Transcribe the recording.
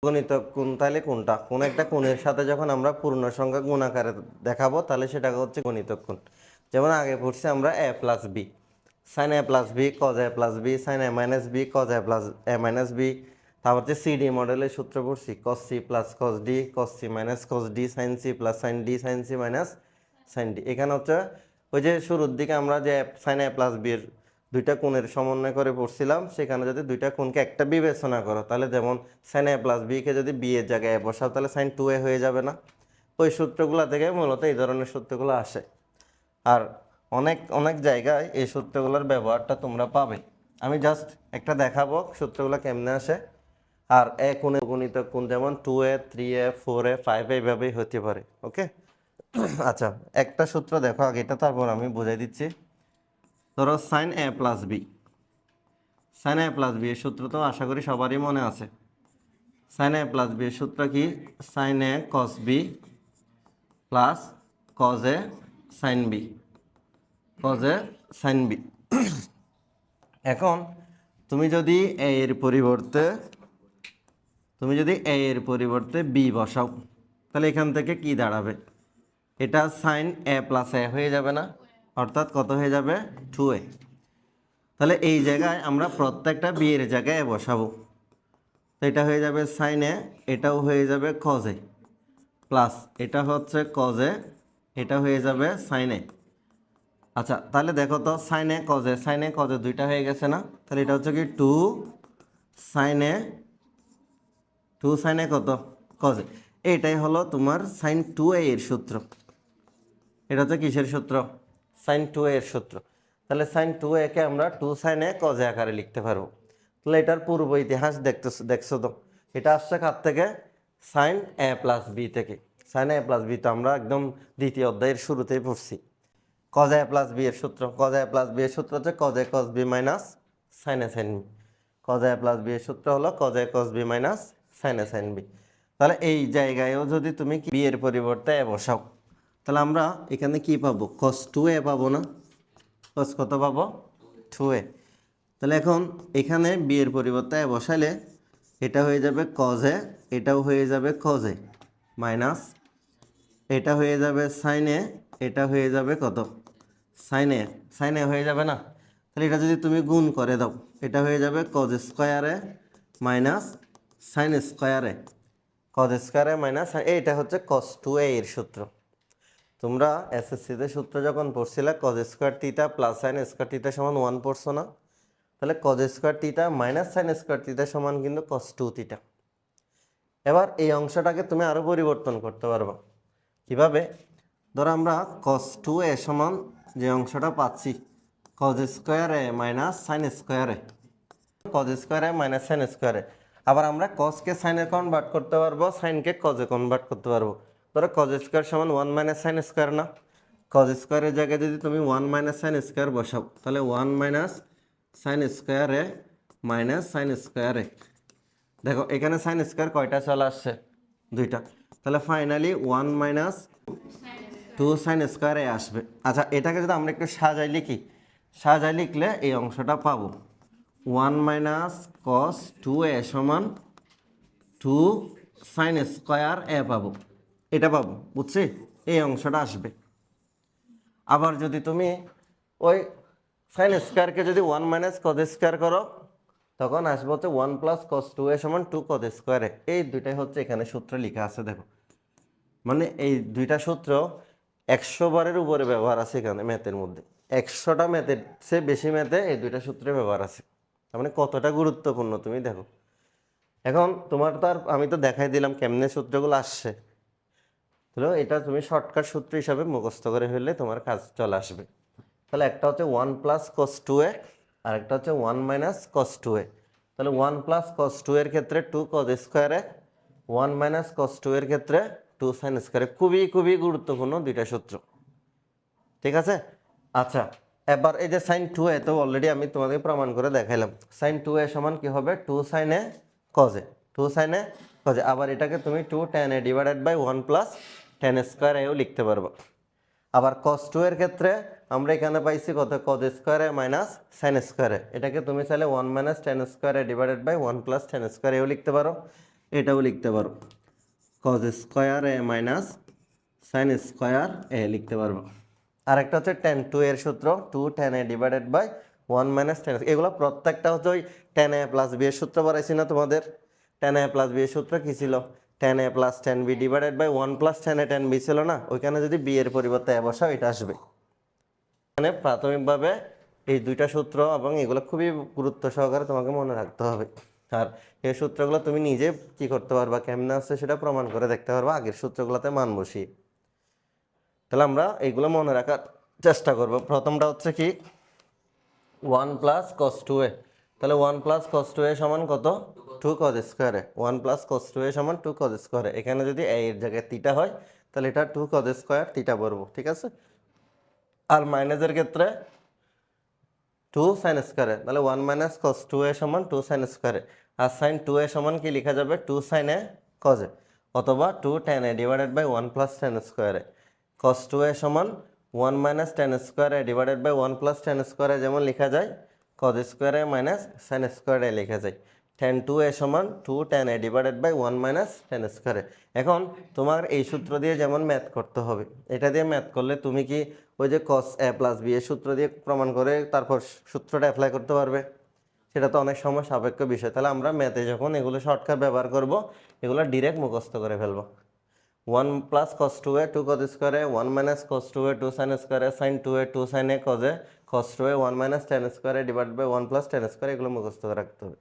গুণিতক কোণ তাহলে কোনটা? কোন একটা কোণের সাথে যখন আমরা পূর্ণ সংখ্যা গুণ আকারে দেখাবো তাহলে সেটা হচ্ছে গুণিতক কোণ। যেমন আগে পড়ছি আমরা a plus B, sine a plus B cos a plus B sine a minus B cos a plus a minus B. তারপর হচ্ছে সিডি মডেলের সূত্র পড়ছি cos C plus cos D cos C minus cos D sine C plus sine D sine C minus sine D. এখানে হচ্ছে ওই যে শুরুর দিকে আমরা যে সাইন a প্লাস বির দুইটা কোণের সমন্বয় করে পড়ছিলাম, সেখানে যদি দুইটা কোণকে একটা বিবেচনা করো তাহলে যেমন সাইন a প্লাস বিকে যদি বি এর জায়গায় বসাও তাহলে সাইন 2a হয়ে যাবে না? ওই সূত্রগুলো থেকে মূলত এই ধরনের সূত্রগুলো আসে। আর অনেক অনেক জায়গায় এই সূত্রগুলোর ব্যবহারটা তোমরা পাবে। আমি জাস্ট একটা দেখাবো সূত্রগুলো কেমনে আসে। আর এ কোণের গুণিতক কোণ যেমন 2a 3a 4a 5a এইভাবেই হতে পারে। ওকে, আচ্ছা একটা সূত্র দেখো আগে এটা, তারপর আমি বুঝাই দিচ্ছি। ধরো sine a plus B, sine a plus B এর সূত্র তো আশা করি সবারই মনে আছে। সাইন a প্লাস বি এর সূত্র কি? Sine a cos B plus cos A sine B, cos A sine B. এখন তুমি যদি a এর পরিবর্তে বি বসাও তাহলে এখান থেকে কি দাঁড়াবে? এটা সাইন a প্লাস a হয়ে যাবে না? অর্থাৎ কত হয়ে যাবে? 2a। তাহলে এই জায়গায় আমরা প্রত্যেকটা বি এর জায়গায় বসাবো। তো এটা হয়ে যাবে সাইন এ, এটাও হয়ে যাবে কজ এ, প্লাস এটা হচ্ছে কজ এ, এটা হয়ে যাবে সাইন এ। আচ্ছা তাহলে দেখো তো সাইন এ কজ এ দুইটা হয়ে গেছে না? তাহলে এটা হচ্ছে কি টু সাইন এ কত? কজ এ। এইটাই হলো তোমার সাইন 2a এর সূত্র। এটা হচ্ছে কিসের সূত্র? সাইন 2a এর সূত্র। তাহলে সাইন 2a কে আমরা 2 সাইন এ কজ এ আকারে লিখতে পারবো। তাহলে এটার পূর্ব ইতিহাস দেখছো তো? এটা আসছে কার থেকে? সাইন a প্লাস বি থেকে। সাইন a প্লাস বি তো আমরা একদম দ্বিতীয় অধ্যায়ের শুরুতেই পড়ছি। কজ এ প্লাস বি এর সূত্র, কজ এ প্লাস বি এর সূত্র হচ্ছে cos A cos B minus sine A sine B. Cos A plus B এর সূত্র হলো cos A cos B minus sine A sine B. তাহলে এই জায়গায়ও যদি তুমি বি এর পরিবর্তে এ বসাও তাহলে আমরা এখানে কি পাবো? কস 2a পাবো না? কস কত পাবো? 2a। তাহলে এখন এখানে বি এর পরিবর্তে এ বসালে এটা হয়ে যাবে কজ এ, এটাও হয়ে যাবে কজ এ মাইনাস এটা হয়ে যাবে সাইন এ, এটা হয়ে যাবে কত? Sign A. সাইন এ হয়ে যাবে না? তাহলে এটা যদি তুমি গুণ করে দাও এটা হয়ে যাবে কজ স্কোয়ারে মাইনাস সাইন স্কোয়ারে, কজ স্কোয়ারে মাইনাস এইটা হচ্ছে কস 2a এর সূত্র। তোমরা এসএসসিতে সূত্র যখন পড়ছিলে cos square theta plus sine square theta সমান 1 পড়ছো না? তাহলে cos square theta minus sine square theta সমান কিন্তু কস 2 থিটা। এবার এই অংশটাকে তুমি আরও পরিবর্তন করতে পারবা। কিভাবে? ধরো আমরা কস 2a সমান যে অংশটা পাচ্ছি কজ স্কোয়ারে মাইনাস সাইন স্কোয়ারে, কজ স্কোয়ারে মাইনাস সাইন স্কোয়ারে। আবার আমরা কসকে সাইনে কনভার্ট করতে পারবো, সাইনকে কজে কনভার্ট করতে পারবো। ধরো কজ স্কোয়ার সমান 1 মাইনাস সাইন স্কোয়ার না? কজ স্কোয়ারের জায়গায় যদি তুমি 1 মাইনাস সাইন স্কোয়ার বসাও তাহলে 1 মাইনাস সাইন স্কোয়ারে মাইনাস সাইন স্কোয়ারে। দেখো এখানে সাইন স্কোয়ার কয়টা চলে আসছে? দুইটা। তাহলে ফাইনালি 1 মাইনাস 2 সাইন স্কোয়ারে আসবে। আচ্ছা এটাকে যদি আমরা একটু সাজাই লিখলে এই অংশটা পাবো 1 মাইনাস কস 2a সমান 2 সাইন স্কোয়ার এ পাবো। এটা পাবো, বুঝছি? এই অংশটা আসবে। আবার যদি তুমি ওই সাইন স্কোয়ারকে যদি 1 মাইনাস কজ স্কোয়ার করো তখন আসবে হচ্ছে 1 প্লাস কস 2a সমান 2 কজ স্কোয়ারে। এই দুইটাই হচ্ছে এখানে সূত্র লেখা আছে। দেখো মানে এই দুইটা সূত্র 100 বারের উপরে ব্যবহার আছে এখানে ম্যাথের মধ্যে। 100টা ম্যাথের চেয়ে বেশি ম্যাথে এই দুইটা সূত্রে ব্যবহার আছে। তার মানে কতটা গুরুত্বপূর্ণ তুমি দেখো। এখন তোমার তো আর আমি তো দেখাই দিলাম কেমনে সূত্রগুলো আসছে। তাহলে এটা তুমি শর্টকাট সূত্র হিসাবে মুখস্থ করে ফেললে তোমার কাজ চলে আসবে। তাহলে একটা হচ্ছে 1 প্লাস কস 2a আর একটা হচ্ছে 1 মাইনাস কস 2a। তাহলে 1 প্লাস কস 2 এর ক্ষেত্রে 2 কজ স্কোয়ারে, 1 মাইনাস কস 2 এর ক্ষেত্রে 2 সাইন স্কোয়ারে। খুবই খুবই গুরুত্বপূর্ণ দুইটা সূত্র, ঠিক আছে? আচ্ছা এবার এই যে সাইন 2a তো অলরেডি আমি তোমাদের প্রমাণ করে দেখাইলাম। সাইন 2a সমান কি হবে? 2 সাইন এ কজে, 2 সাইন এ কজে। আবার এটাকে তুমি 2 tan a divided by 1 plus tan square এও লিখতে পারবো। আবার cos 2 এর ক্ষেত্রে আমরা এখানে পাইছি কত? cos স্কোয়ারে মাইনাস সাইন স্কোয়ারে। এটাকে তুমি চাইলে 1 মাইনাস tan স্কোয়ারে divided by 1 plus tan square এও লিখতে পারো। এটাও লিখতে পারো cos square A minus sine square A লিখতে পারবো। আরেকটা হচ্ছে টেন টু এর সূত্র, 2 tan a divided by 1 minus tan. এগুলো প্রত্যেকটা হচ্ছে ওই tan a প্লাস বি এর সূত্র বাড়াইছি না তোমাদের? tan a প্লাস বি এর সূত্র কী ছিল? tan a plus tan b divided by 1 plus tan a tan b ছিল না? ওইখানে যদি বি এর পরিবর্তে এ বসাও এটা আসবে। মানে প্রাথমিকভাবে এই দুইটা সূত্র এবং এগুলো খুবই গুরুত্ব সহকারে তোমাকে মনে রাখতে হবে। আর এই সূত্রগুলো তুমি নিজে কি করতে পারবা, কেমনে আসছে সেটা প্রমাণ করে দেখতে পারবা আগের সূত্রগুলোতে মান বসিয়ে। তাহলে আমরা এইগুলো মনে রাখার চেষ্টা করব। প্রথমটা হচ্ছে কি 1 প্লাস কস 2a, তাহলে 1 প্লাস কস 2a সমান কত? 2 কজ স্কোয়ারে। 1 প্লাস কস 2a সমান 2 কজ স্কোয়ারে। এখানে যদি a এর জায়গায় থিটা হয় তাহলে এটা 2 কজ স্কোয়ার থিটা বলবো, ঠিক আছে? আর মাইনাসের ক্ষেত্রে 2 সাইন স্কোয়ারে, তাহলে 1 মাইনাস কস 2a সমান 2 সাইন স্কোয়ারে। আর সাইন 2a সমান কি লেখা যাবে? 2 সাইন এ কজ এ, অথবা 2 tan a divided by 1 plus tan স্কোয়ারে। কস 2a সমান 1 মাইনাস tan স্কোয়ারে ডিভাইডেড বাই 1 প্লাস tan স্কোয়ারে, যেমন লেখা যায় কজ স্কোয়ারে মাইনাস সাইন স্কোয়ারে লেখা যায়। tan 2a সমান 2 tan a divided by 1 minus tan স্কোয়ারে। এখন তোমার এই সূত্র দিয়ে যেমন ম্যাথ করতে হবে, এটা দিয়ে ম্যাথ করলে তুমি কি ওই যে cos a প্লাস বি এর সূত্র দিয়ে প্রমাণ করে তারপর সূত্রটা অ্যাপ্লাই করতে পারবে? সেটা তো অনেক সময় সাপেক্ষ বিষয়। তাহলে আমরা ম্যাথে যখন এগুলো শর্টকাট ব্যবহার করব, এগুলো ডিরেক্ট মুখস্থ করে ফেলবো। 1 প্লাস কস 2a 2 কজ স্কোয়ারে, 1 মাইনাস কস 2a 2 সাইন স্কোয়ারে, sine 2a 2 sine A cos A, cos 2a 1 minus tan স্কোয়ারে ডিভাইড বাই 1 প্লাস tan স্কোয়ারে, এগুলো মুখস্থ করে রাখতে হবে।